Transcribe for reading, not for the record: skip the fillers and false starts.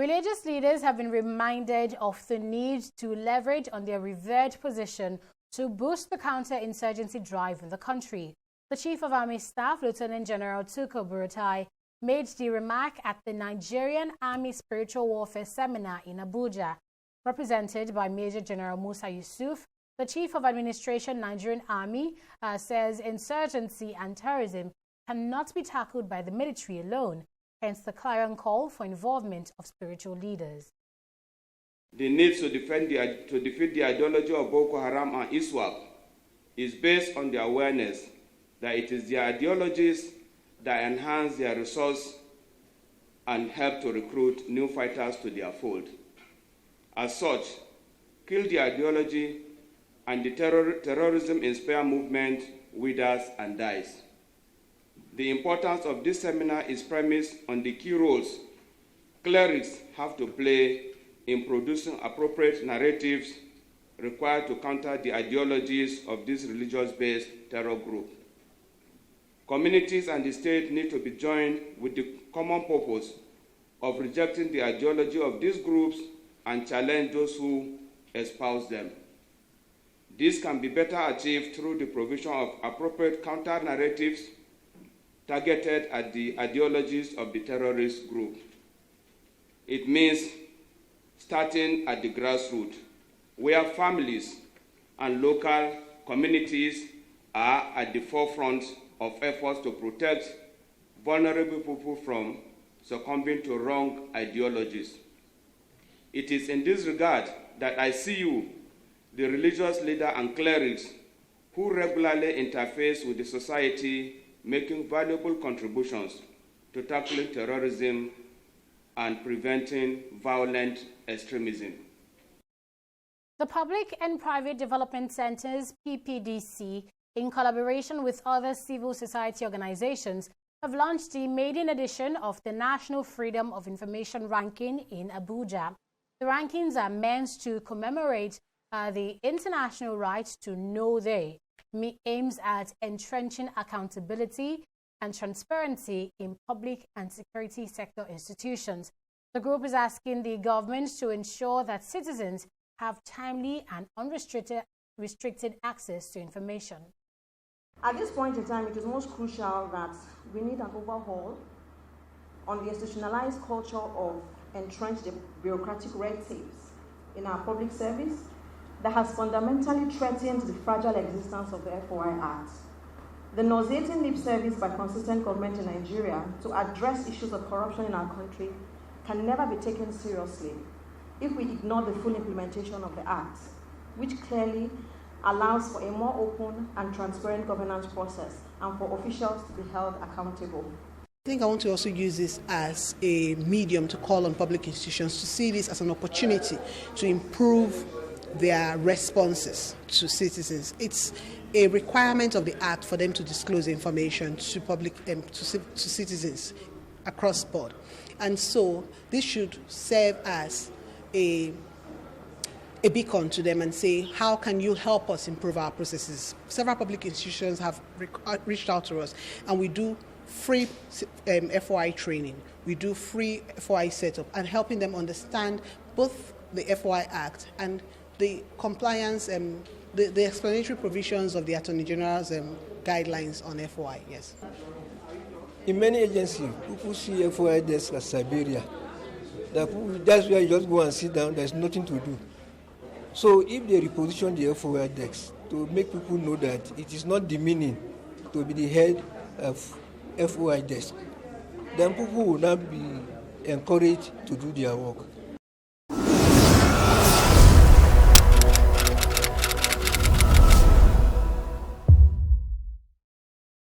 Religious leaders have been reminded of the need to leverage on their revered position to boost the counter-insurgency drive in the country. The Chief of Army Staff, Lieutenant General Tukur Buratai, made the remark at the Nigerian Army Spiritual Warfare Seminar in Abuja. Represented by Major General Musa Yusuf, the Chief of Administration Nigerian Army says insurgency and terrorism cannot be tackled by the military alone, hence the clarion call for involvement of spiritual leaders. The need to defeat the ideology of Boko Haram and ISWAP is based on the awareness that it is their ideologies that enhance their resource and help to recruit new fighters to their fold. As such, kill the ideology and the terrorism-inspired movement withers and dies. The importance of this seminar is premised on the key roles clerics have to play in producing appropriate narratives required to counter the ideologies of this religious-based terror group. Communities and the state need to be joined with the common purpose of rejecting the ideology of these groups and challenge those who espouse them. This can be better achieved through the provision of appropriate counter-narratives targeted at the ideologies of the terrorist group. It means starting at the grassroots, where families and local communities are at the forefront of efforts to protect vulnerable people from succumbing to wrong ideologies. It is in this regard that I see you, the religious leader and clerics who regularly interface with the society, making valuable contributions to tackling terrorism and preventing violent extremism. The Public and Private Development Centers, PPDC, in collaboration with other civil society organizations, have launched the maiden edition of the National Freedom of Information Ranking in Abuja. The rankings are meant to commemorate the international right to know they, aims at entrenching accountability and transparency in public and security sector institutions. The group is asking the government to ensure that citizens have timely and unrestricted access to information. At this point in time, it is most crucial that we need an overhaul on the institutionalized culture of entrenched bureaucratic red tapes in our public service that has fundamentally threatened the fragile existence of the FOI Act. The nauseating lip service by consistent government in Nigeria to address issues of corruption in our country can never be taken seriously if we ignore the full implementation of the Act, which clearly allows for a more open and transparent governance process and for officials to be held accountable. I think I want to also use this as a medium to call on public institutions to see this as an opportunity to improve their responses to citizens. It's a requirement of the Act for them to disclose information to to citizens across board. And so this should serve as a beacon to them and say, how can you help us improve our processes? Several public institutions have reached out to us, and we do free FOI training. We do free FOI setup and helping them understand both the FOI Act and the compliance and the explanatory provisions of the Attorney General's guidelines on FOI, yes. In many agencies, people see FOI desks as Siberia. That's where you just go and sit down, there's nothing to do. So if they reposition the FOI desks to make people know that it is not demeaning to be the head of FOI desk, then people will not be encouraged to do their work.